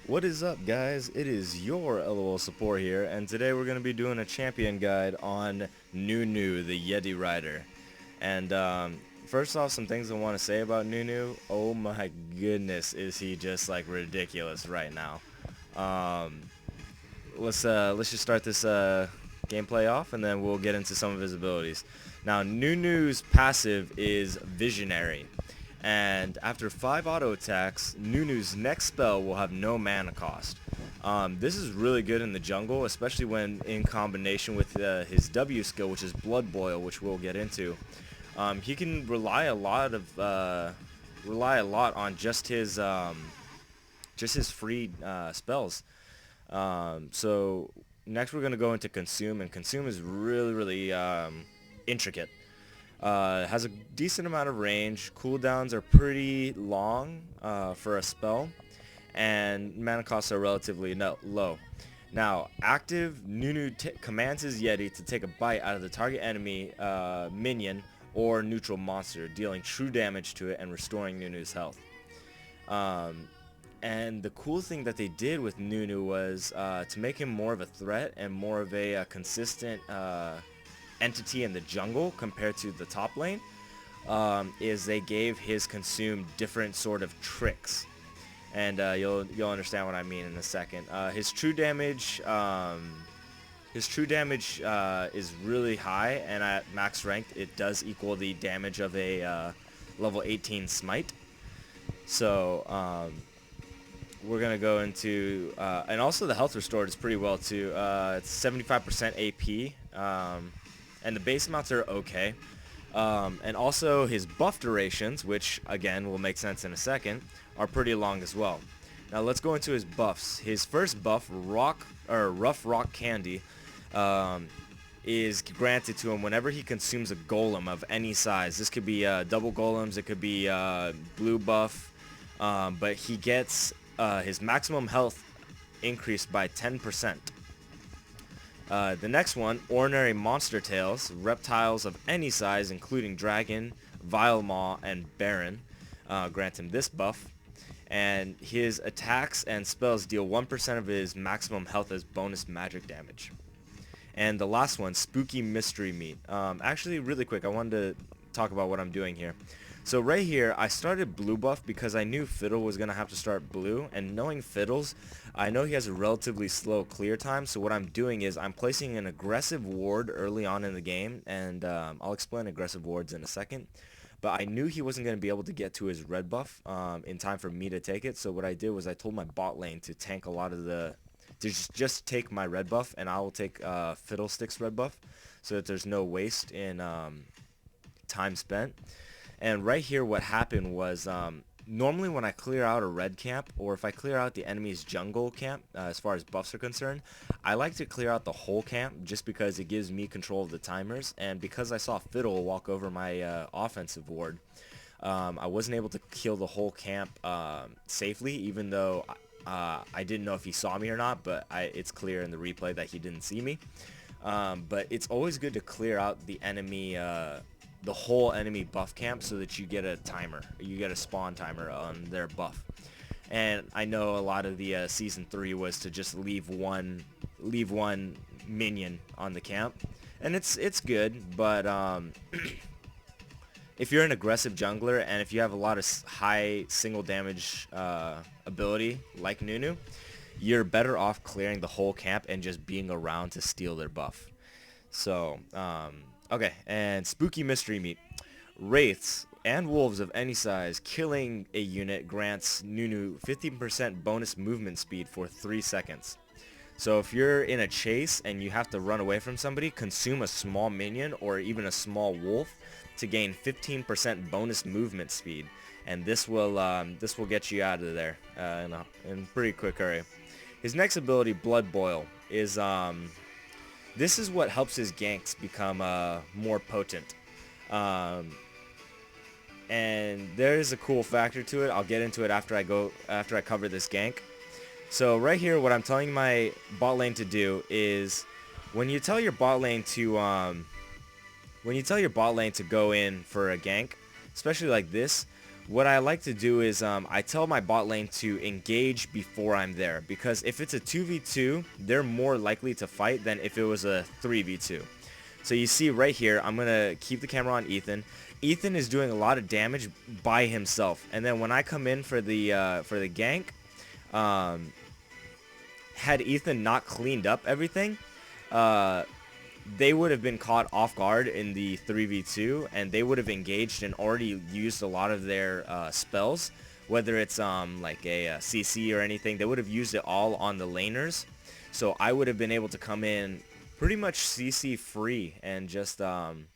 What is up, guys? It is your LOL support here, and today we're going to be doing a champion guide on Nunu, the Yeti rider. And first off, some things I want to say about Nunu. Oh my goodness, is he just like ridiculous right now? Um, let's just start this gameplay off, and then we'll get into some of his abilities. Now, Nunu's passive is Visionary. And after 5 auto attacks, Nunu's next spell will have no mana cost. This is really good in the jungle, especially when in combination with his W skill, which is Blood Boil, which we'll get into. He can rely a lot on just his free spells. So next we're gonna go into Consume, and Consume is really intricate. Has a decent amount of range. Cooldowns are pretty long for a spell, and mana costs are relatively low. Now, active, Nunu commands his Yeti to take a bite out of the target enemy minion or neutral monster, dealing true damage to it and restoring Nunu's health. And the cool thing that they did with Nunu was to make him more of a threat and more of a consistent entity in the jungle compared to the top lane, is they gave his Consume different sort of tricks, and you'll understand what I mean in a second. His true damage is really high, and at max rank it does equal the damage of a level 18 smite. So we're gonna go into and also the health restored is pretty well too. It's 75% AP. And the base amounts are okay. And also his buff durations, which again will make sense in a second, are pretty long as well. Now let's go into his buffs. His first buff, Rough Rock Candy, is granted to him whenever he consumes a golem of any size. This could be double golems, it could be blue buff, but he gets his maximum health increased by 10%. The next one, Ordinary Monster Tails, reptiles of any size including Dragon, Vile Maw, and Baron, grant him this buff. And his attacks and spells deal 1% of his maximum health as bonus magic damage. And the last one, Spooky Mystery Meat. Actually, really quick, I wanted to talk about what I'm doing here. So right here, I started blue buff because I knew Fiddle was going to have to start blue, and knowing Fiddles, I know he has a relatively slow clear time, so what I'm doing is I'm placing an aggressive ward early on in the game, and I'll explain aggressive wards in a second. But I knew he wasn't going to be able to get to his red buff in time for me to take it, so what I did was I told my bot lane to tank a lot of to just take my red buff, and I will take Fiddlestick's red buff, so that there's no waste in time spent. And right here what happened was, normally when I clear out a red camp, or if I clear out the enemy's jungle camp, as far as buffs are concerned, I like to clear out the whole camp just because it gives me control of the timers. And because I saw Fiddle walk over my offensive ward, I wasn't able to kill the whole camp safely, even though I didn't know if he saw me or not, but it's clear in the replay that he didn't see me. But it's always good to clear out the enemy the whole enemy buff camp so that you get a timer. You get a spawn timer on their buff. And I know a lot of the season 3 was to just leave one minion on the camp, and it's good, but if you're an aggressive jungler and if you have a lot of high single damage ability like Nunu, you're better off clearing the whole camp and just being around to steal their buff. So okay, and Spooky Mystery Meat. Wraiths and wolves of any size killing a unit grants Nunu 15% bonus movement speed for 3 seconds. So if you're in a chase and you have to run away from somebody, consume a small minion or even a small wolf to gain 15% bonus movement speed, and this will get you out of there in pretty quick hurry. His next ability, Blood Boil, is this is what helps his ganks become more potent. And there is a cool factor to it. I'll get into it after I cover this gank. So right here, what I'm telling my bot lane to do is when you tell your bot lane to go in for a gank, especially like this, what I like to do is I tell my bot lane to engage before I'm there, because if it's a 2v2, they're more likely to fight than if it was a 3v2. So you see right here, I'm going to keep the camera on Ethan. Ethan is doing a lot of damage by himself. And then when I come in for the gank, had Ethan not cleaned up everything, they would have been caught off guard in the 3v2, and they would have engaged and already used a lot of their spells, whether it's like a CC or anything. They would have used it all on the laners, so I would have been able to come in pretty much CC free and just had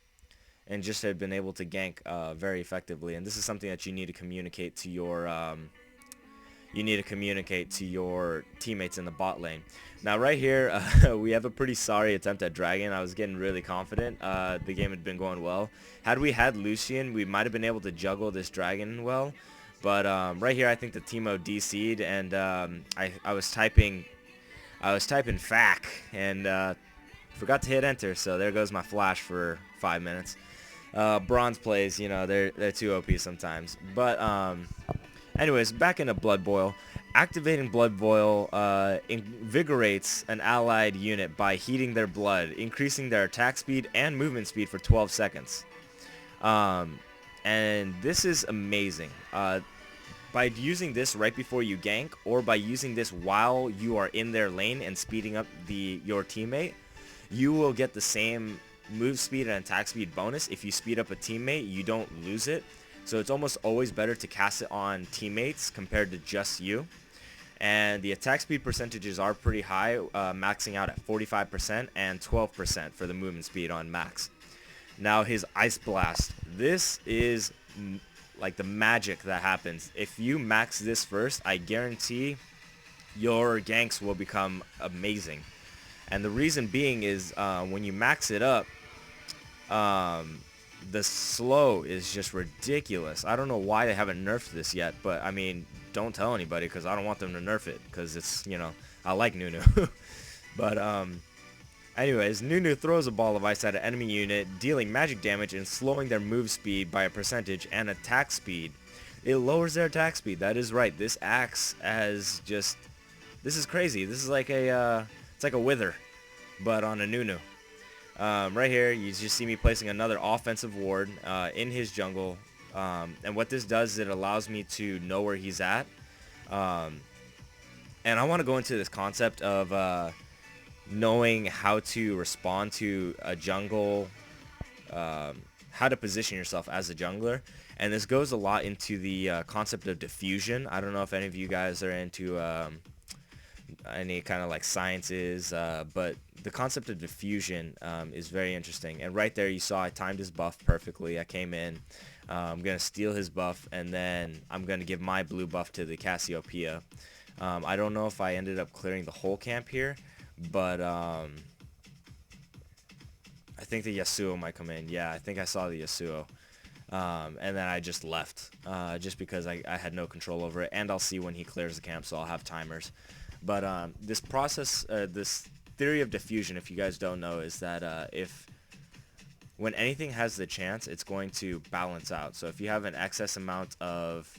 been able to gank very effectively. And this is something that you need to communicate to your teammates in the bot lane. Now right here, we have a pretty sorry attempt at dragon. I was getting really confident. The game had been going well. Had we had Lucian, we might have been able to juggle this dragon well. But right here, I think the Teemo DC'd, and I was typing FAC and forgot to hit enter. So there goes my flash for 5 minutes. Bronze plays, you know, they're too OP sometimes. But anyways, back into Blood Boil. Activating Blood Boil invigorates an allied unit by heating their blood, increasing their attack speed and movement speed for 12 seconds. And this is amazing. By using this right before you gank, or by using this while you are in their lane and speeding up your teammate, you will get the same move speed and attack speed bonus. If you speed up a teammate, you don't lose it. So it's almost always better to cast it on teammates compared to just you. And the attack speed percentages are pretty high, maxing out at 45% and 12% for the movement speed on max. Now his Ice Blast. This is like the magic that happens. If you max this first, I guarantee your ganks will become amazing. And the reason being is when you max it up, the slow is just ridiculous. I don't know why they haven't nerfed this yet, but I mean, don't tell anybody because I don't want them to nerf it, because it's, you know, I like Nunu. But anyways, Nunu throws a ball of ice at an enemy unit, dealing magic damage and slowing their move speed by a percentage and attack speed. It lowers their attack speed. That is right. This acts as just, this is crazy. This is like a it's like a Wither, but on a Nunu. Right here, you just see me placing another offensive ward in his jungle. And what this does is it allows me to know where he's at. And I want to go into this concept of knowing how to respond to a jungle, how to position yourself as a jungler. And this goes a lot into the concept of diffusion. I don't know if any of you guys are into any kind of like sciences, but the concept of diffusion is very interesting. And right there you saw I timed his buff perfectly. I came in, I'm going to steal his buff, and then I'm going to give my blue buff to the Cassiopeia. I don't know if I ended up clearing the whole camp here, but I think the Yasuo might come in. Yeah, I think I saw the Yasuo. And then I just left, just because I had no control over it, and I'll see when he clears the camp, so I'll have timers. But this process, this theory of diffusion, if you guys don't know, is that when anything has the chance, it's going to balance out. So if you have an excess amount of,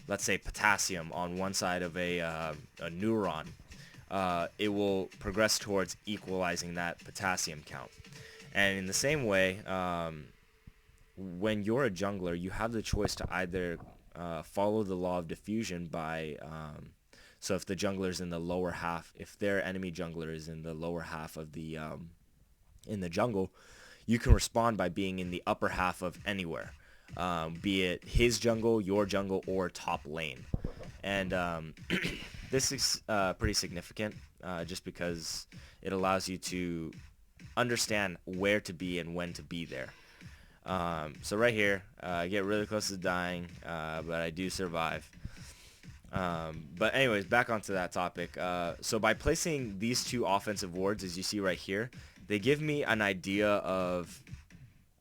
let's say, potassium on one side of a neuron, it will progress towards equalizing that potassium count. And in the same way, when you're a jungler, you have the choice to either follow the law of diffusion by so if the jungler is in the lower half, if their enemy jungler is in the lower half of the in the jungle, you can respond by being in the upper half of anywhere, be it his jungle, your jungle, or top lane. And this is pretty significant, just because it allows you to understand where to be and when to be there. So right here, I get really close to dying, but I do survive. But anyways, back onto that topic. So by placing these two offensive wards, as you see right here, they give me an idea of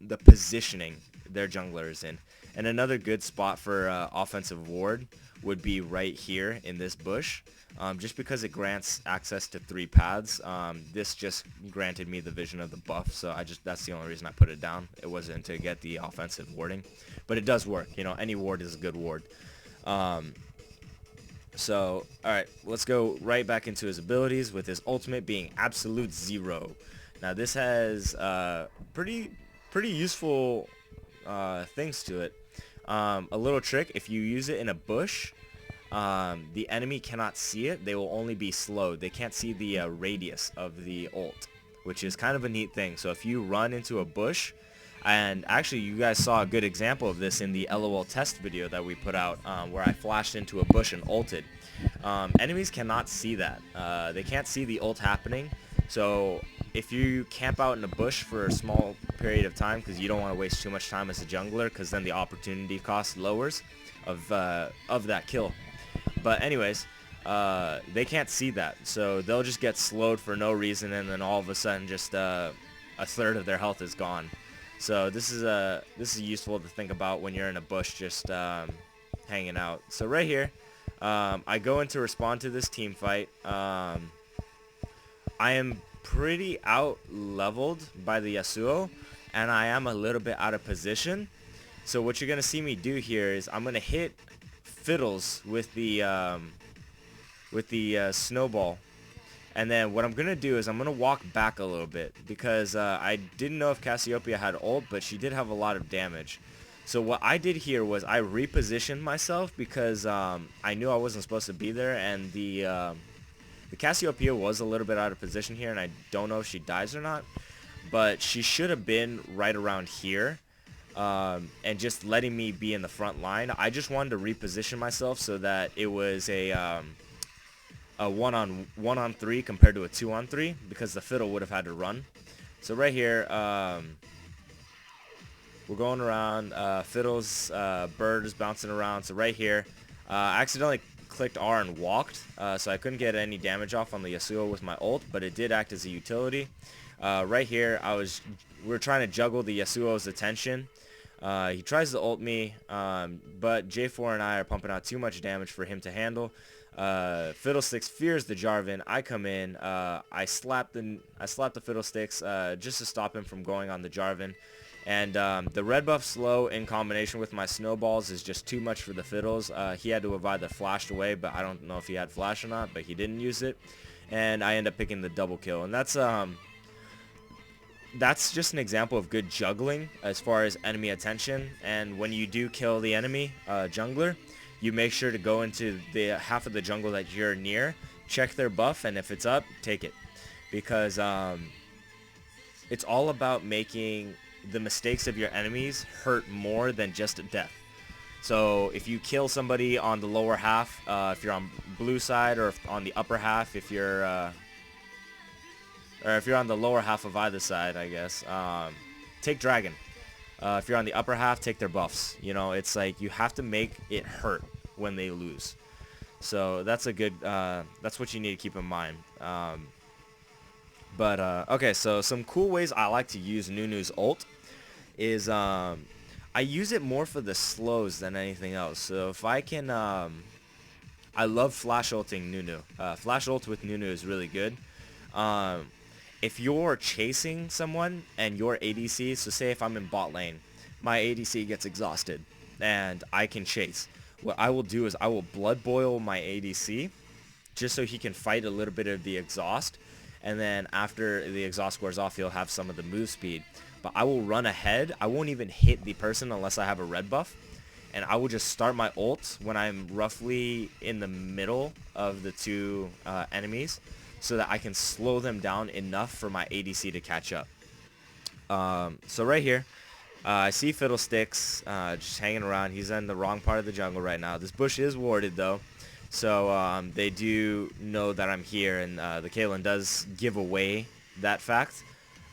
the positioning their jungler is in. And another good spot for offensive ward would be right here in this bush. Just because it grants access to 3 paths. This just granted me the vision of the buff, so that's the only reason I put it down. It wasn't to get the offensive warding, but it does work. You know, any ward is a good ward. So, alright, let's go right back into his abilities with his ultimate being Absolute Zero. Now this has pretty useful things to it. A little trick: if you use it in a bush, the enemy cannot see it. They will only be slowed. They can't see the radius of the ult, which is kind of a neat thing. So if you run into a bush, and actually you guys saw a good example of this in the LOL test video that we put out, where I flashed into a bush and ulted. Enemies cannot see that. They can't see the ult happening. So if you camp out in a bush for a small period of time, because you don't want to waste too much time as a jungler, because then the opportunity cost lowers of that kill. But anyways, they can't see that, so they'll just get slowed for no reason, and then all of a sudden just a third of their health is gone. So this is useful to think about when you're in a bush just hanging out. So right here, I go in to respond to this team fight. I am pretty out leveled by the Yasuo, and I am a little bit out of position. So what you're gonna see me do here is I'm gonna hit Fiddles with the snowball, and then what I'm gonna do is I'm gonna walk back a little bit, because I didn't know if Cassiopeia had ult, but she did have a lot of damage. So what I did here was I repositioned myself, because I knew I wasn't supposed to be there, and the Cassiopeia was a little bit out of position here, and I don't know if she dies or not, but she should have been right around here. And just letting me be in the front line. I just wanted to reposition myself so that it was a 1-on-3 compared to a 2-on-3, because the Fiddle would have had to run. So right here, we're going around. Fiddle's bird is bouncing around. So right here, I accidentally clicked R and walked, so I couldn't get any damage off on the Yasuo with my ult, but it did act as a utility. Right here, we're trying to juggle the Yasuo's attention. He tries to ult me, but J4 and I are pumping out too much damage for him to handle. Fiddlesticks fears the Jarvan. I come in, I slap the Fiddlesticks just to stop him from going on the Jarvan. And the red buff slow in combination with my snowballs is just too much for the Fiddles. He had to have either flashed away, but I don't know if he had flash or not, but he didn't use it. And I end up picking the double kill. And that's just an example of good juggling as far as enemy attention. And when you do kill the enemy jungler, you make sure to go into the half of the jungle that you're near, check their buff, and if it's up, take it. Because it's all about making the mistakes of your enemies hurt more than just a death. So if you kill somebody on the lower half, if you're on blue side, or on the upper half, if you're on the lower half of either side, I guess, take Dragon. If you're on the upper half, take their buffs. You know, it's like you have to make it hurt when they lose. So that's a good, that's what you need to keep in mind. Okay, so some cool ways I like to use Nunu's ult is I use it more for the slows than anything else. So if I can, I love flash ulting Nunu. Flash ult with Nunu is really good. If you're chasing someone and your ADC, so say if I'm in bot lane, my ADC gets exhausted and I can chase. What I will do is I will blood boil my ADC just so he can fight a little bit of the exhaust, and then after the exhaust wears off, he'll have some of the move speed. But I will run ahead. I won't even hit the person unless I have a red buff, and I will just start my ult when I'm roughly in the middle of the two enemies, so that I can slow them down enough for my ADC to catch up. So right here, I see Fiddlesticks just hanging around. He's in the wrong part of the jungle right now. This bush is warded though, so they do know that I'm here, and the Caitlyn does give away that fact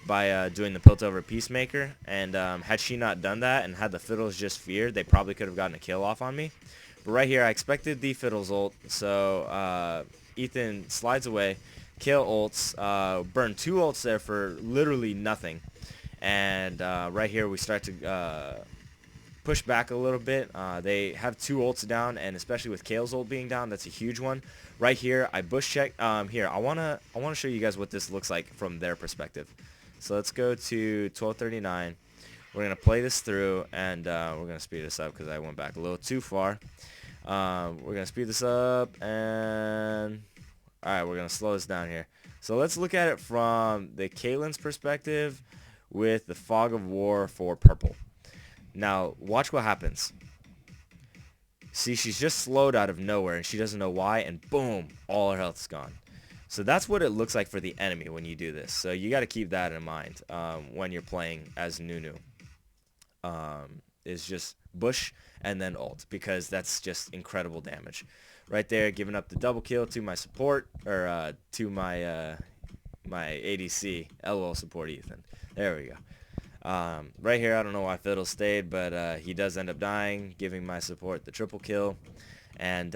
by doing the Piltover Peacemaker. And had she not done that and had the Fiddles just feared, they probably could have gotten a kill off on me. But right here, I expected the Fiddles ult, so Ethan slides away, kill ults, burn 2 ults there for literally nothing. And right here we start to push back a little bit. They have 2 ults down, and especially with Kale's ult being down, that's a huge one. Right here, I bush check. Here, I wanna show you guys what this looks like from their perspective. So let's go to 1239. We're gonna play this through, and we're gonna speed this up because I went back a little too far. We're gonna speed this up, and all right, we're gonna slow this down here. So let's look at it from the Caitlyn's perspective with the Fog of War for purple. Now, watch what happens. See, she's just slowed out of nowhere, and she doesn't know why, and boom, all her health's gone. So that's what it looks like for the enemy when you do this. So you got to keep that in mind when you're playing as Nunu. Is just bush and then ult, because that's just incredible damage. Right there, giving up the double kill to my support, or to my my ADC, LOL support Ethan. There we go. Right here, I don't know why Fiddle stayed, but he does end up dying, giving my support the triple kill. And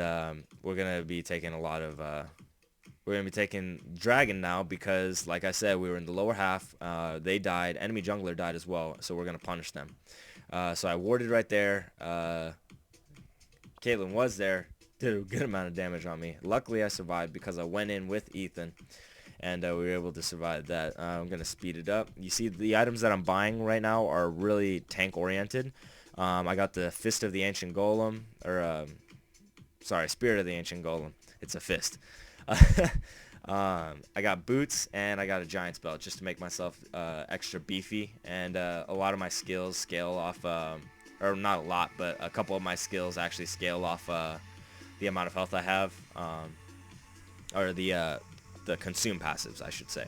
we're going to be taking a lot of... we're going to be taking Dragon now because, like I said, we were in the lower half. They died. Enemy jungler died as well, so we're going to punish them. So I warded right there. Caitlyn was there. Did a good amount of damage on me. Luckily, I survived because I went in with Ethan, and we were able to survive that. I'm going to speed it up. You see, the items that I'm buying right now are really tank-oriented. I got the Fist of the Ancient Golem, or, sorry, Spirit of the Ancient Golem. It's a fist. I got boots, and I got a Giant's Belt just to make myself extra beefy, and a lot of my skills scale off, or not a lot, but a couple of my skills actually scale off the amount of health I have, or the consume passives, I should say.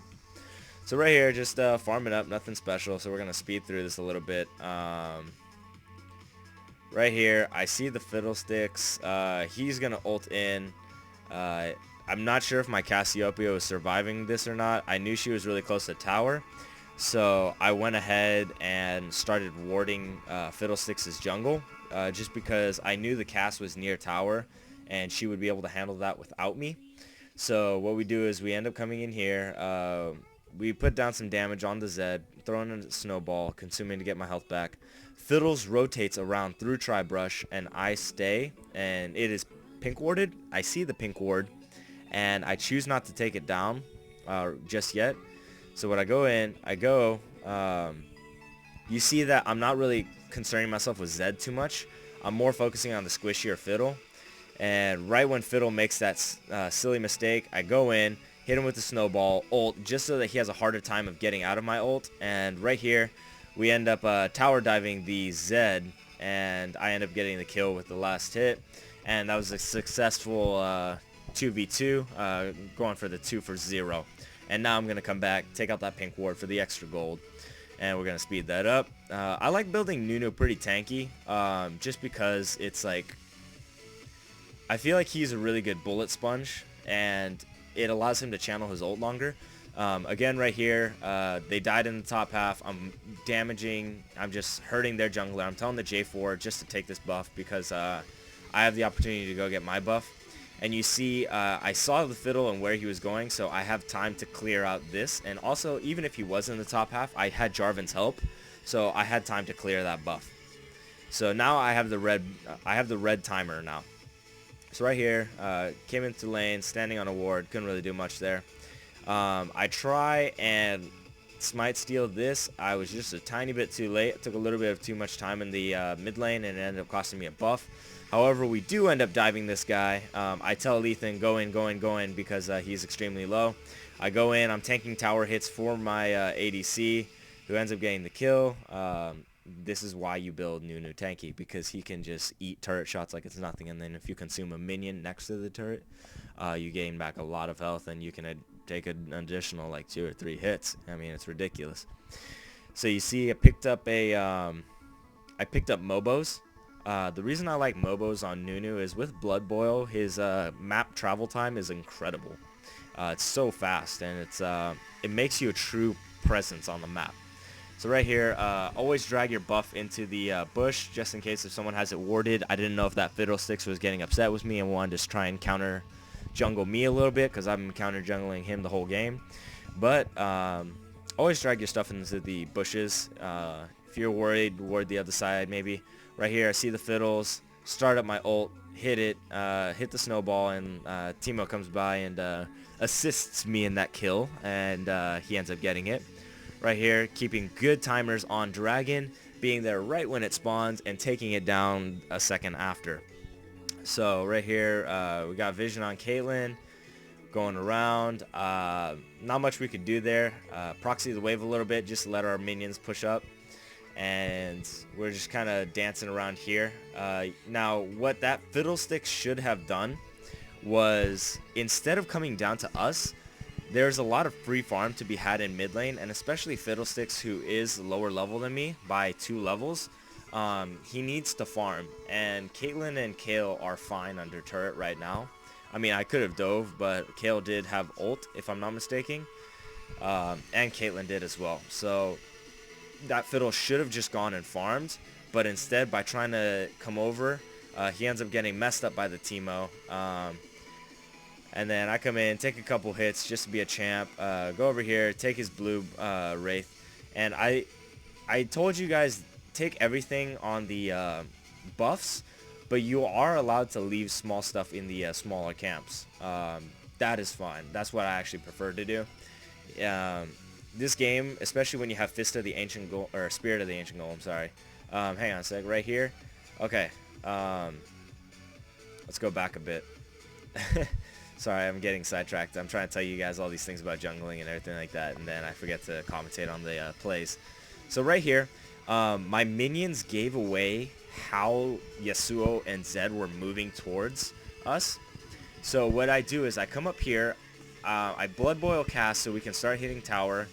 So right here, just farming up, nothing special, so we're going to speed through this a little bit. Right here, I see the Fiddlesticks. He's going to ult in. I'm not sure if my Cassiopeia was surviving this or not. I knew she was really close to tower, so I went ahead and started warding Fiddlesticks' jungle, just because I knew the Cass was near tower, and she would be able to handle that without me. So what we do is we end up coming in here. We put down some damage on the Zed, throwing in a snowball, consuming to get my health back. Fiddles rotates around through Tri-Brush, and I stay, and it is pink warded. I see the pink ward, and I choose not to take it down just yet. So when I go in, you see that I'm not really concerning myself with Zed too much. I'm more focusing on the squishier Fiddle. And right when Fiddle makes that silly mistake, I go in, hit him with the snowball, ult, just so that he has a harder time of getting out of my ult. And right here, we end up tower diving the Zed, and I end up getting the kill with the last hit. And that was a successful 2v2, going for the 2 for 0. And now I'm going to come back, take out that pink ward for the extra gold, and we're going to speed that up. I like building Nunu pretty tanky, just because it's like, I feel like he's a really good bullet sponge, and it allows him to channel his ult longer. Again, right here, they died in the top half. I'm damaging, I'm just hurting their jungler. I'm telling the J4 just to take this buff because I have the opportunity to go get my buff. And you see, I saw the Fiddle and where he was going, so I have time to clear out this. And also, even if he was in the top half, I had Jarvan's help, so I had time to clear that buff. So now I have the red timer now. So right here, came into lane, standing on a ward, couldn't really do much there. I try and smite steal this. I was just a tiny bit too late. It took a little bit of too much time in the mid lane, and it ended up costing me a buff. However, we do end up diving this guy. I tell Ethan, go in, because he's extremely low. I go in, I'm tanking tower hits for my ADC, who ends up getting the kill. This is why you build Nunu tanky, because he can just eat turret shots like it's nothing, and then if you consume a minion next to the turret, you gain back a lot of health, and you can take an additional like 2 or 3 hits. I mean, it's ridiculous. So you see, I picked up Mobos. The reason I like Mobos on Nunu is with Blood Boil, his map travel time is incredible. It's so fast, and it makes you a true presence on the map. So right here, always drag your buff into the bush, just in case if someone has it warded. I didn't know if that Fiddlesticks was getting upset with me and wanted to try and counter jungle me a little bit, because I've been counter jungling him the whole game. But always drag your stuff into the bushes. If you're worried, ward the other side maybe. Right here, I see the fiddles, start up my ult, hit it, hit the snowball, and Teemo comes by and assists me in that kill, and he ends up getting it. Right here, keeping good timers on Dragon, being there right when it spawns, and taking it down a second after. So right here, we got vision on Caitlyn, going around. Not much we could do there. Proxy the wave a little bit, just to let our minions push up. And we're just kind of dancing around here. Now, what that Fiddlesticks should have done was, instead of coming down to us, there's a lot of free farm to be had in mid lane, and especially Fiddlesticks, who is lower level than me by 2 levels. He needs to farm, and Caitlyn and Kayle are fine under turret right now. I mean, I could have dove, but Kayle did have ult, if I'm not mistaken, and Caitlyn did as well. So that Fiddle should have just gone and farmed, but instead, by trying to come over, he ends up getting messed up by the Teemo. And then I come in, take a couple hits just to be a champ, go over here, take his blue Wraith. And I told you guys, take everything on the buffs, but you are allowed to leave small stuff in the smaller camps. That is fine. That's what I actually prefer to do. This game, especially when you have Fist of the Ancient Golem, or Spirit of the Ancient Golem, sorry. Hang on a sec, right here. Okay. Let's go back a bit. Sorry, I'm getting sidetracked. I'm trying to tell you guys all these things about jungling and everything like that, and then I forget to commentate on the plays. So right here, my minions gave away how Yasuo and Zed were moving towards us. So what I do is I come up here, I Blood Boil cast so we can start hitting tower,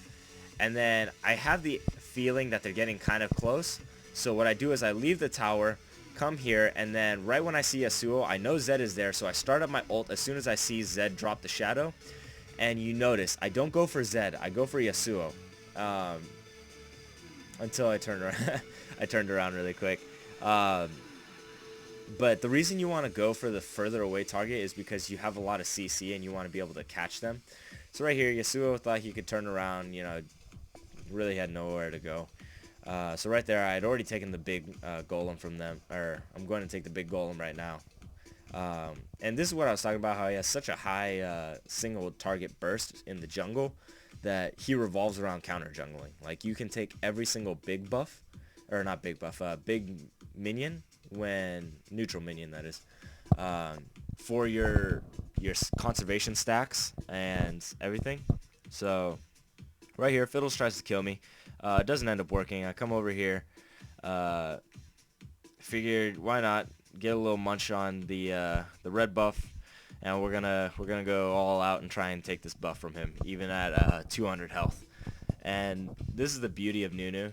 and then I have the feeling that they're getting kind of close. So what I do is I leave the tower, come here, and then right when I see Yasuo, I know Zed is there, so I start up my ult as soon as I see Zed drop the shadow. And you notice, I don't go for Zed, I go for Yasuo. Until I turned around. I turned around really quick. But the reason you want to go for the further away target is because you have a lot of CC and you want to be able to catch them. So right here, Yasuo thought he could turn around, you know, really had nowhere to go. So right there, I had already taken the big golem from them, or I'm going to take the big golem right now. And this is what I was talking about, how he has such a high single target burst in the jungle that he revolves around counter jungling. Like, you can take every single big buff, or not big buff, big minion, when neutral minion, that is, for your conservation stacks and everything. So right here, Fiddles tries to kill me. It doesn't end up working. I come over here, figured why not get a little munch on the red buff, and we're gonna go all out and try and take this buff from him, even at 200 health. And this is the beauty of Nunu.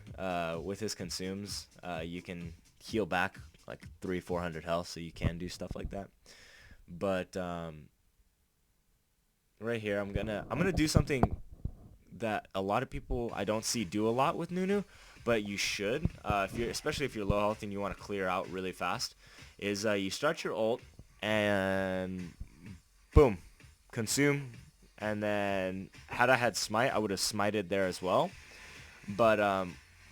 With his consumes, you can heal back like 300-400 health, so you can do stuff like that. But right here, I'm gonna do something that a lot of people I don't see do a lot with Nunu, but you should, especially if you're low health and you want to clear out really fast, is you start your ult and boom, consume, and then had I had smite, I would have smited there as well. But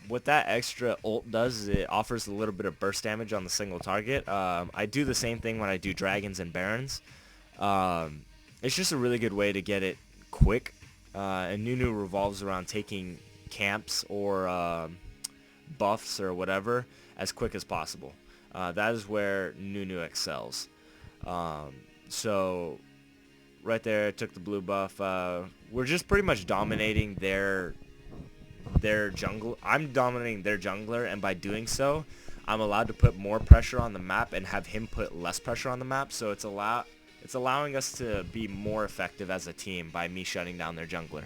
what that extra ult does is it offers a little bit of burst damage on the single target. I do the same thing when I do dragons and barons. It's just a really good way to get it quick. And Nunu revolves around taking camps or buffs or whatever as quick as possible. That is where Nunu excels. So right there, took the blue buff. We're just pretty much dominating their jungle. I'm dominating their jungler, and by doing so, I'm allowed to put more pressure on the map and have him put less pressure on the map. So it's allowing us to be more effective as a team by me shutting down their jungler.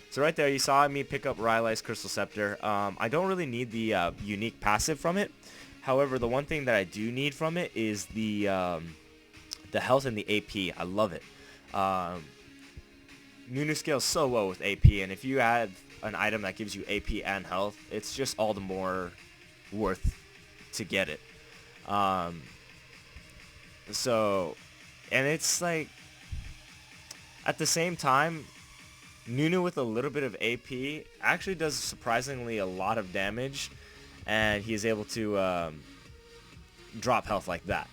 So right there, you saw me pick up Rylai's Crystal Scepter. I don't really need the unique passive from it. However, the one thing that I do need from it is the health and the AP. I love it. Nunu scales so well with AP, and if you add an item that gives you AP and health, it's just all the more worth to get it. So, and it's like, at the same time, Nunu with a little bit of AP actually does surprisingly a lot of damage, and he's able to drop health like that.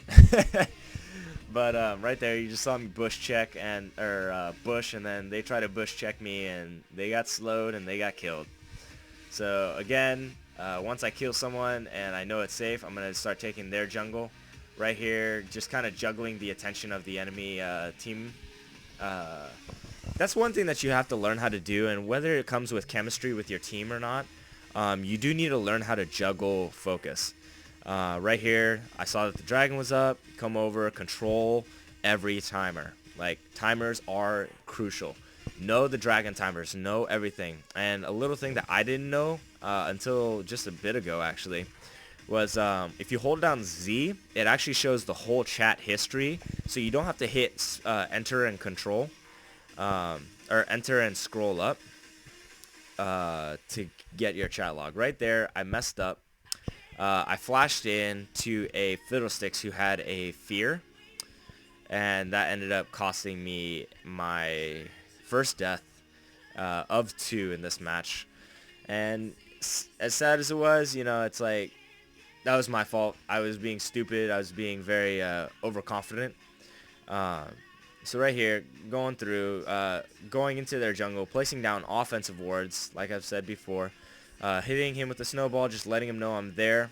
But right there, you just saw me bush check or bush, and then they try to bush check me, and they got slowed and they got killed. So again, once I kill someone and I know it's safe, I'm gonna start taking their jungle. Right here, just kind of juggling the attention of the enemy team. That's one thing that you have to learn how to do, and whether it comes with chemistry with your team or not, you do need to learn how to juggle focus. Right here, I saw that the dragon was up. Come over, control every timer. Like, timers are crucial. Know the dragon timers, know everything. And a little thing that I didn't know until just a bit ago, actually, was if you hold down Z, it actually shows the whole chat history, so you don't have to hit enter and control. Or enter and scroll up to get your chat log. Right there, I messed up. I flashed in to a Fiddlesticks who had a fear, and that ended up costing me my first death of 2 in this match. And as sad as it was, you know, it's like, that was my fault. I was being stupid. I was being very overconfident. So right here, going through, going into their jungle, placing down offensive wards, like I've said before, hitting him with the snowball, just letting him know I'm there.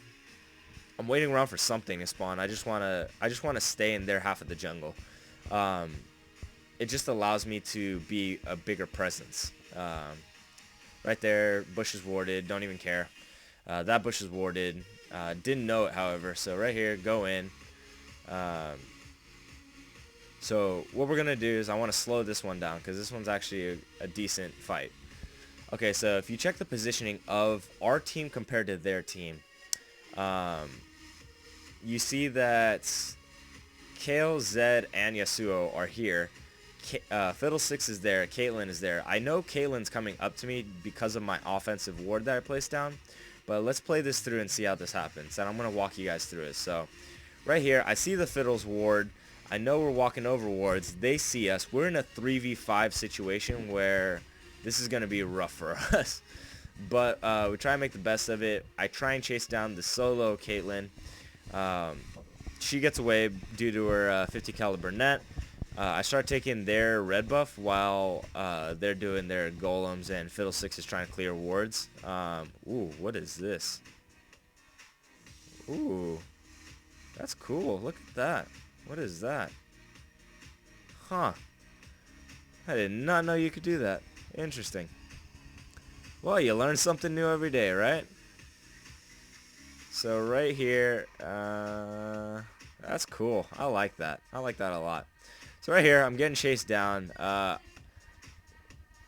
I'm waiting around for something to spawn. I just wanna stay in their half of the jungle. It just allows me to be a bigger presence. Right there, bush is warded. Don't even care. That bush is warded. Didn't know it, however. So right here, go in. So what we're going to do is I want to slow this one down because this one's actually a decent fight. Okay, so if you check the positioning of our team compared to their team, you see that Kale, Zed, and Yasuo are here. Fiddlesticks is there. Caitlyn is there. I know Caitlyn's coming up to me because of my offensive ward that I placed down. But let's play this through and see how this happens. And I'm going to walk you guys through it. So right here, I see the Fiddles ward. I know we're walking over wards. They see us. We're in a 3v5 situation where this is going to be rough for us. But we try and make the best of it. I try and chase down the solo Caitlyn. She gets away due to her 50 caliber net. I start taking their red buff while they're doing their golems, and Fiddlesticks is trying to clear wards. Ooh, what is this? Ooh, that's cool. Look at that. What is that? Huh. I did not know you could do that. Interesting. Well, you learn something new every day, right? So right here, that's cool. I like that. I like that a lot. So right here, I'm getting chased down.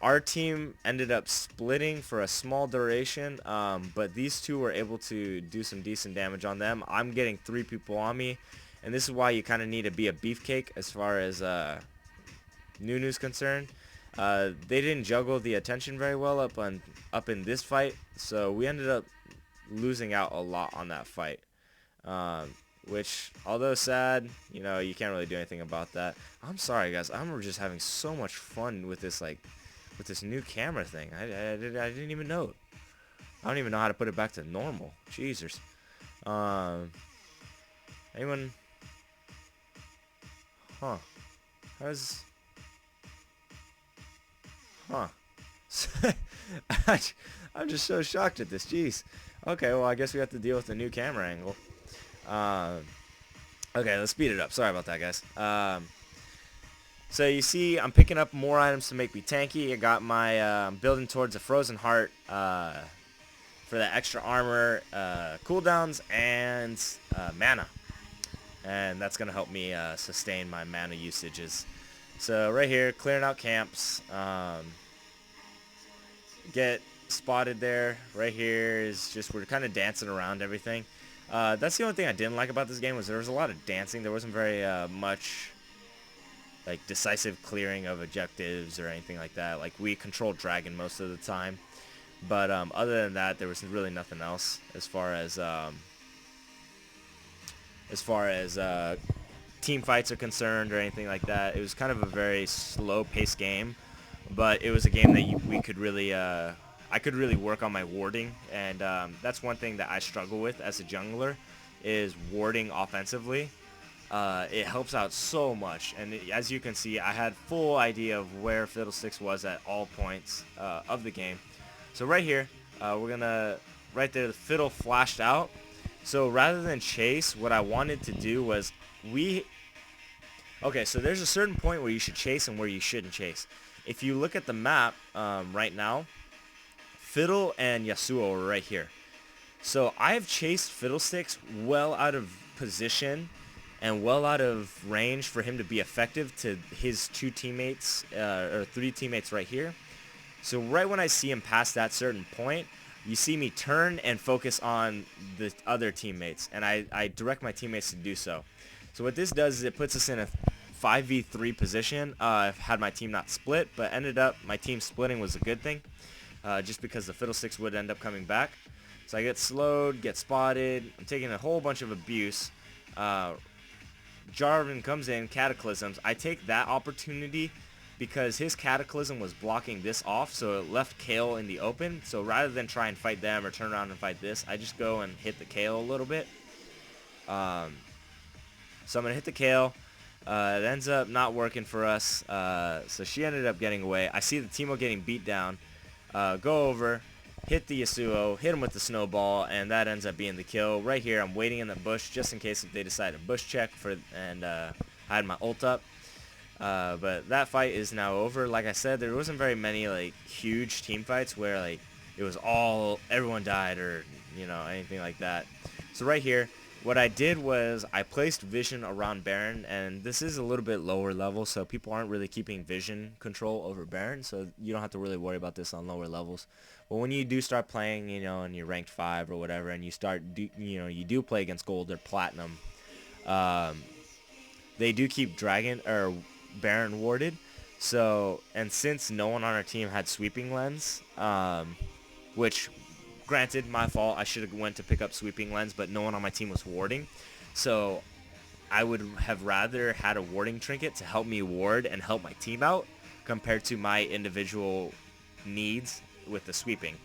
Our team ended up splitting for a small duration, but these two were able to do some decent damage on them. I'm getting 3 people on me, and this is why you kind of need to be a beefcake as far as Nunu's concerned. They didn't juggle the attention very well up in this fight, so we ended up losing out a lot on that fight. Which, although sad, you know, you can't really do anything about that. I'm sorry, guys. I'm just having so much fun with this, like, with this new camera thing. I didn't even know it. I don't even know how to put it back to normal. Jesus. Anyone? Huh. How's? Huh. I'm just so shocked at this. Jeez. Okay, well, I guess we have to deal with the new camera angle. Okay, let's speed it up. Sorry about that, guys. So you see, I'm picking up more items to make me tanky. I got my building towards a frozen heart for that extra armor, cooldowns, and mana. And that's gonna help me sustain my mana usages. So right here, clearing out camps. Get spotted there. Right here is just, we're kind of dancing around everything. That's the only thing I didn't like about this game, was there was a lot of dancing. There wasn't very much like decisive clearing of objectives or anything like that. Like, we controlled dragon most of the time, but other than that, there was really nothing else as far as team fights are concerned or anything like that. It was kind of a very slow-paced game, but it was a game that we could really I could really work on my warding, and that's one thing that I struggle with as a jungler, is warding offensively. It helps out so much, and as you can see, I had full idea of where Fiddlesticks was at all points of the game. So right here, we're gonna, right there, the Fiddle flashed out. So rather than chase, what I wanted to do was okay, so there's a certain point where you should chase and where you shouldn't chase. If you look at the map right now, Fiddle and Yasuo are right here. So I have chased Fiddlesticks well out of position and well out of range for him to be effective to his two teammates, or three teammates right here. So right when I see him past that certain point, you see me turn and focus on the other teammates, and I direct my teammates to do so. So what this does is it puts us in a 5v3 position. I've had my team not split, but ended up my team splitting was a good thing, just because the Fiddlesticks would end up coming back. So I get slowed, get spotted, I'm taking a whole bunch of abuse. Jarvan comes in, Cataclysms. I take that opportunity because his Cataclysm was blocking this off, so it left Kale in the open. So rather than try and fight them or turn around and fight this, I just go and hit the Kale a little bit. So I'm going to hit the Kale. It ends up not working for us, so she ended up getting away. I see the Teemo getting beat down. Go over, hit the Yasuo, hit him with the snowball, and that ends up being the kill. Right here, I'm waiting in the bush just in case if they decide to bush check and I had my ult up. But that fight is now over. Like I said, there wasn't very many like huge team fights where like it was everyone died or anything like that. So right here, what I did was I placed vision around Baron, and this is a little bit lower level, so people aren't really keeping vision control over Baron, so you don't have to really worry about this on lower levels. But when you do start playing, and you're ranked 5 or whatever, and you start, you do play against gold or platinum, they do keep Dragon or Baron warded. So, and since no one on our team had sweeping lens, which granted, my fault, I should have went to pick up sweeping lens, but no one on my team was warding. So I would have rather had a warding trinket to help me ward and help my team out compared to my individual needs with the sweeping.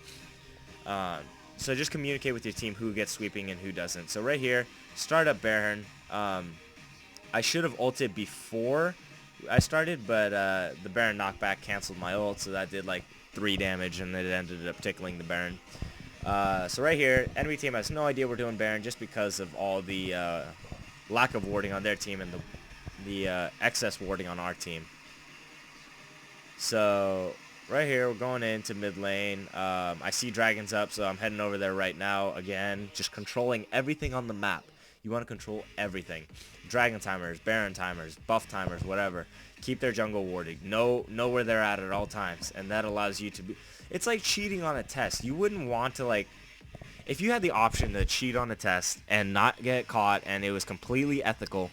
So just communicate with your team who gets sweeping and who doesn't. So right here, start up Baron. I should have ulted before I started, but the Baron knockback canceled my ult, so that did like 3 damage, and it ended up tickling the Baron. So right here, enemy team has no idea we're doing Baron just because of all the lack of warding on their team and the excess warding on our team. So right here, we're going into mid lane. I see dragons up, so I'm heading over there right now. Again, just controlling everything on the map. You want to control everything. Dragon timers, Baron timers, buff timers, whatever. Keep their jungle warded. Know where they're at all times, and that allows you to be... It's like cheating on a test. You wouldn't want to, like... If you had the option to cheat on a test and not get caught and it was completely ethical,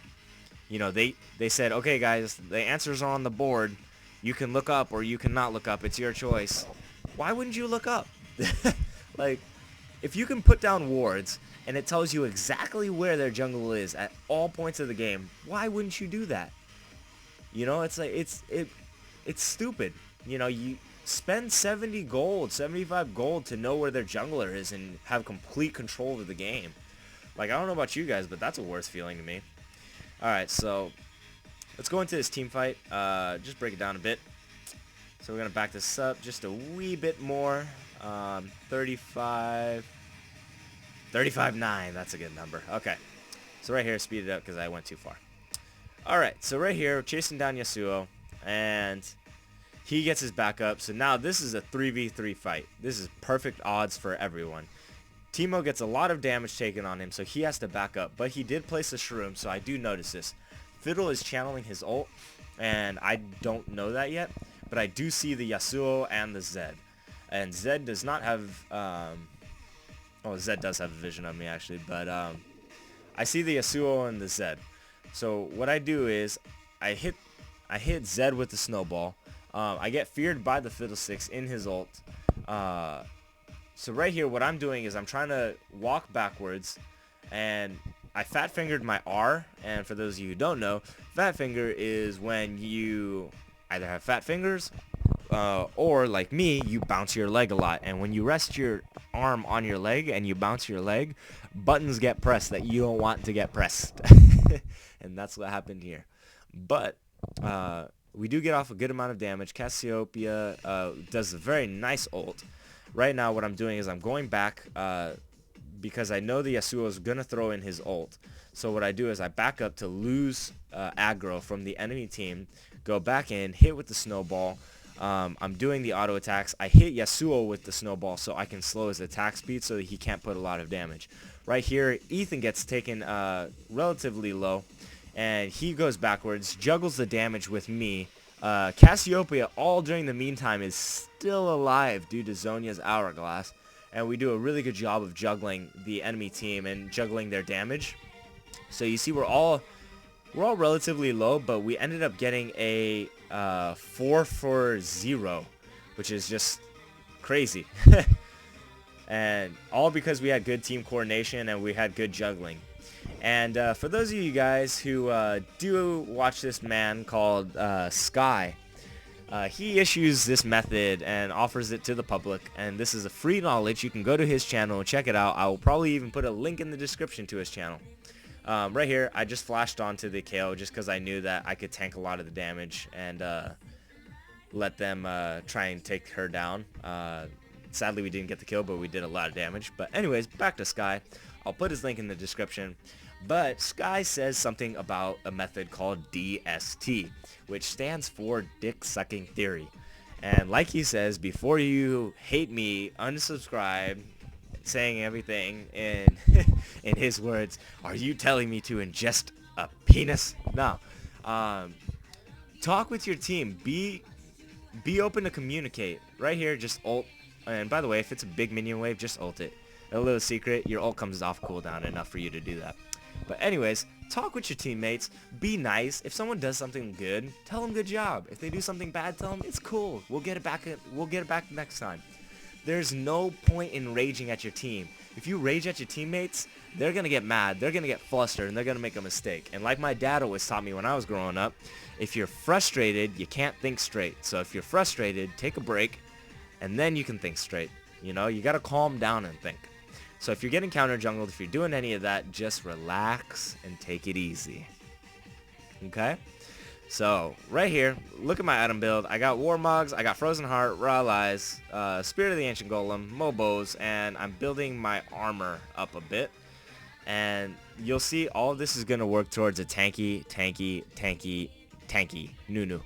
they said, okay, guys, the answers are on the board. You can look up or you cannot look up. It's your choice. Why wouldn't you look up? Like, if you can put down wards and it tells you exactly where their jungle is at all points of the game, why wouldn't you do that? It's like, it's stupid. You spend 70 gold, 75 gold to know where their jungler is and have complete control of the game. Like, I don't know about you guys, but that's a worse feeling to me. Alright, so let's go into this team fight. Just break it down a bit. So we're going to back this up just a wee bit more. 35... 35-9, that's a good number. Okay, so right here, speed it up because I went too far. Alright, so right here, we're chasing down Yasuo, and he gets his back up. So now this is a 3v3 fight. This is perfect odds for everyone. Teemo gets a lot of damage taken on him, so he has to back up. But he did place a shroom, so I do notice this. Fiddle is channeling his ult, and I don't know that yet, but I do see the Yasuo and the Zed. And Zed does not have... Oh, Zed does have a vision of me, actually, but I see the Yasuo and the Zed. So what I do is I hit Zed with the snowball. I get feared by the Fiddlesticks in his ult. So right here, what I'm doing is I'm trying to walk backwards, and I fat fingered my R. And for those of you who don't know, fat finger is when you either have fat fingers or like me, you bounce your leg a lot. And when you rest your arm on your leg and you bounce your leg, buttons get pressed that you don't want to get pressed. And that's what happened here. But we do get off a good amount of damage. Cassiopeia does a very nice ult. Right now what I'm doing is I'm going back because I know the Yasuo is going to throw in his ult. So what I do is I back up to lose aggro from the enemy team, go back in, hit with the snowball. I'm doing the auto attacks. I hit Yasuo with the snowball so I can slow his attack speed so that he can't put a lot of damage. Right here, Ethan gets taken relatively low, and he goes backwards, juggles the damage with me. Cassiopeia, all during the meantime, is still alive due to Zhonya's hourglass, and we do a really good job of juggling the enemy team and juggling their damage. So you see we're all relatively low, but we ended up getting a 4-for-0, which is just crazy. And all because we had good team coordination and we had good juggling. And for those of you guys who do watch this man called Sky, he issues this method and offers it to the public, and this is a free knowledge. You can go to his channel and check it out. I will probably even put a link in the description to his channel. Right here, I just flashed onto the KO just because I knew that I could tank a lot of the damage and let them try and take her down. Sadly, we didn't get the kill, but we did a lot of damage. But anyways, back to Sky. I'll put his link in the description. But Sky says something about a method called DST, which stands for Dick Sucking Theory. And like he says, before you hate me, unsubscribe, saying everything in in his words, are you telling me to ingest a penis? No. Talk with your team. Be open to communicate. Right here, just ult. And by the way, if it's a big minion wave, just ult it. A little secret, your ult comes off cooldown enough for you to do that. But anyways, talk with your teammates. Be nice. If someone does something good, tell them good job. If they do something bad, tell them it's cool. We'll get it back. We'll get it back next time. There's no point in raging at your team. If you rage at your teammates, they're going to get mad. They're going to get flustered, and they're going to make a mistake. And like my dad always taught me when I was growing up, if you're frustrated, you can't think straight. So if you're frustrated, take a break, and then you can think straight. You know, you got to calm down and think. So if you're getting counter jungled, if you're doing any of that, just relax and take it easy. Okay? So, right here, look at my item build. I got Warmogs, I got Frozen Heart, Raw Eyes, Spirit of the Ancient Golem, Mobos, and I'm building my armor up a bit. And you'll see all of this is going to work towards a tanky Nunu.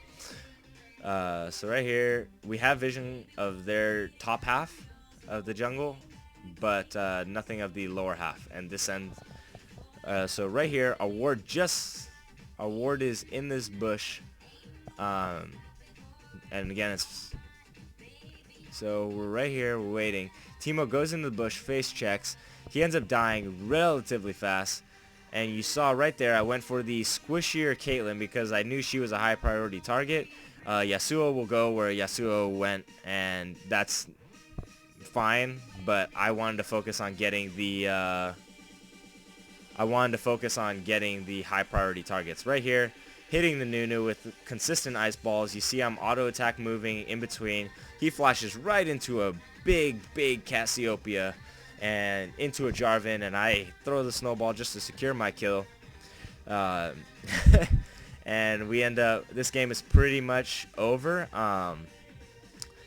So right here, we have vision of their top half of the jungle, but nothing of the lower half. And this end, so right here, our ward is in this bush, and again, it's so we're right here, we're waiting. Teemo goes into the bush, face checks. He ends up dying relatively fast, and you saw right there, I went for the squishier Caitlyn because I knew she was a high priority target. Yasuo will go where Yasuo went, and that's fine, but I wanted to focus on getting the high priority targets. Right here, hitting the Nunu with consistent ice balls. You see I'm auto attack moving in between. He flashes right into a big Cassiopeia and into a Jarvan, and I throw the snowball just to secure my kill. And we end up, this game is pretty much over.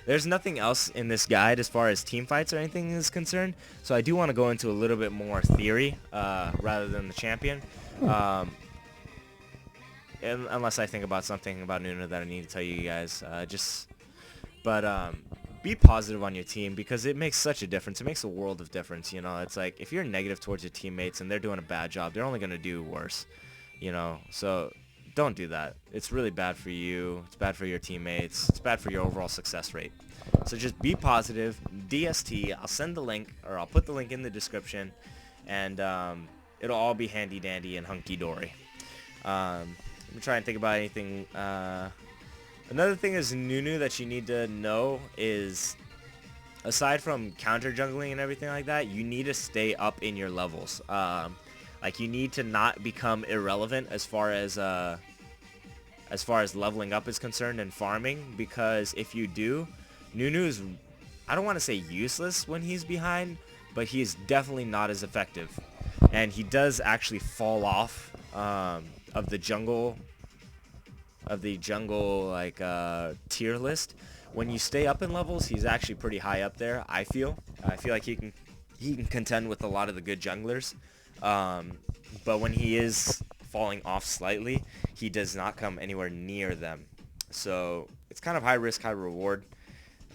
There's nothing else in this guide as far as team fights or anything is concerned, so I do want to go into a little bit more theory rather than the champion. Unless I think about something about Nunu that I need to tell you guys. Be positive on your team because it makes such a difference. It makes a world of difference, you know. It's like if you're negative towards your teammates and they're doing a bad job, they're only going to do worse, you know. So don't do that. It's really bad for you. It's bad for your teammates. It's bad for your overall success rate. So just be positive. DST. I'll send the link, or I'll put the link in the description, and it'll all be handy dandy and hunky dory. Let me try and think about anything. Another thing is Nunu that you need to know is, aside from counter jungling and everything like that, you need to stay up in your levels. Like you need to not become irrelevant as far as as far as leveling up is concerned and farming, because if you do, Nunu is, I don't want to say useless when he's behind, but he is definitely not as effective. And he does actually fall off of the jungle like tier list. When you stay up in levels, he's actually pretty high up there. I feel like he can contend with a lot of the good junglers. But when he is falling off slightly, he does not come anywhere near them. So it's kind of high risk, high reward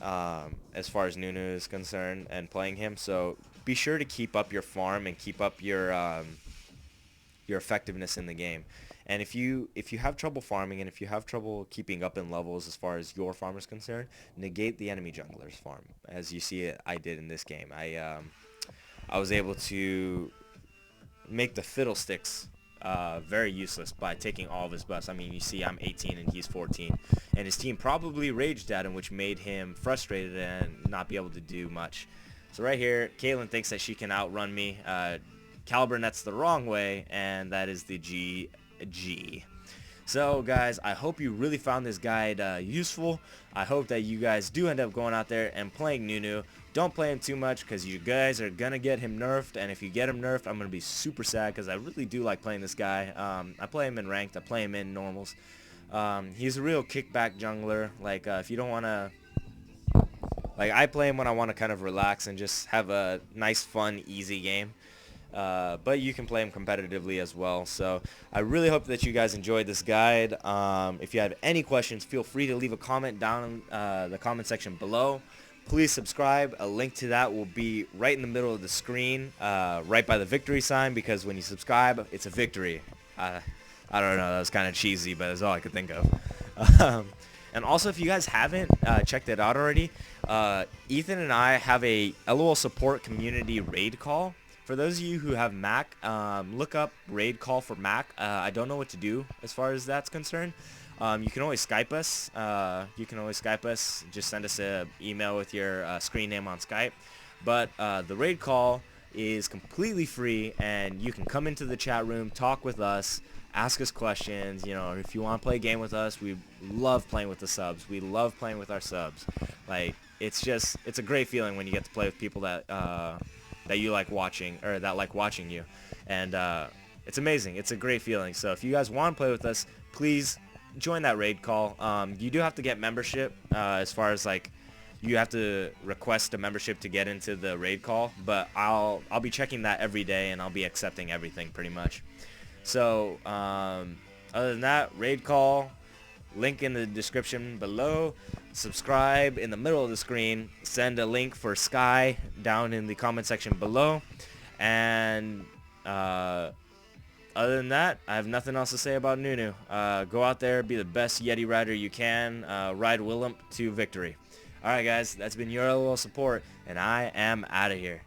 as far as Nunu is concerned and playing him. So be sure to keep up your farm and keep up your effectiveness in the game. And if you have trouble farming and if you have trouble keeping up in levels as far as your farm is concerned, negate the enemy jungler's farm. As you see it, I did in this game. I was able to make the fiddlesticks very useless by taking all of his buffs. I mean, you see I'm 18 and he's 14. And his team probably raged at him, which made him frustrated and not be able to do much. So right here, Caitlyn thinks that she can outrun me. Caliber nets the wrong way, and that is the GG. So guys, I hope you really found this guide useful. I hope that you guys do end up going out there and playing Nunu. Don't play him too much because you guys are gonna get him nerfed, and if you get him nerfed, I'm gonna be super sad because I really do like playing this guy. I play him in ranked, I play him in normals. He's a real kickback jungler. Like if you don't want to, like I play him when I want to kind of relax and just have a nice, fun, easy game. But you can play him competitively as well. So I really hope that you guys enjoyed this guide. If you have any questions, feel free to leave a comment down in the comment section below. Please subscribe. A link to that will be right in the middle of the screen, right by the victory sign, because when you subscribe, it's a victory. I don't know, that was kind of cheesy, but that's all I could think of. And also, if you guys haven't checked it out already, Ethan and I have a LOL support community raid call. For those of you who have Mac, look up raid call for Mac. I don't know what to do as far as that's concerned. You can always Skype us. Just send us an email with your screen name on Skype. But the raid call is completely free, and you can come into the chat room, talk with us, ask us questions. You know, if you want to play a game with us, we love playing with the subs. We love playing with our subs. Like, it's a great feeling when you get to play with people that you like watching, or that like watching you, and it's amazing. It's a great feeling. So if you guys want to play with us, please join that raid call. You do have to get membership, as far as like you have to request a membership to get into the raid call, but I'll be checking that every day, and I'll be accepting everything pretty much. So other than that, raid call, link in the description below. Subscribe in the middle of the screen. Send a link for Sky down in the comment section below. And other than that, I have nothing else to say about Nunu. Go out there, be the best Yeti rider you can. Ride Willem to victory. Alright guys, that's been your LOL support, and I am out of here.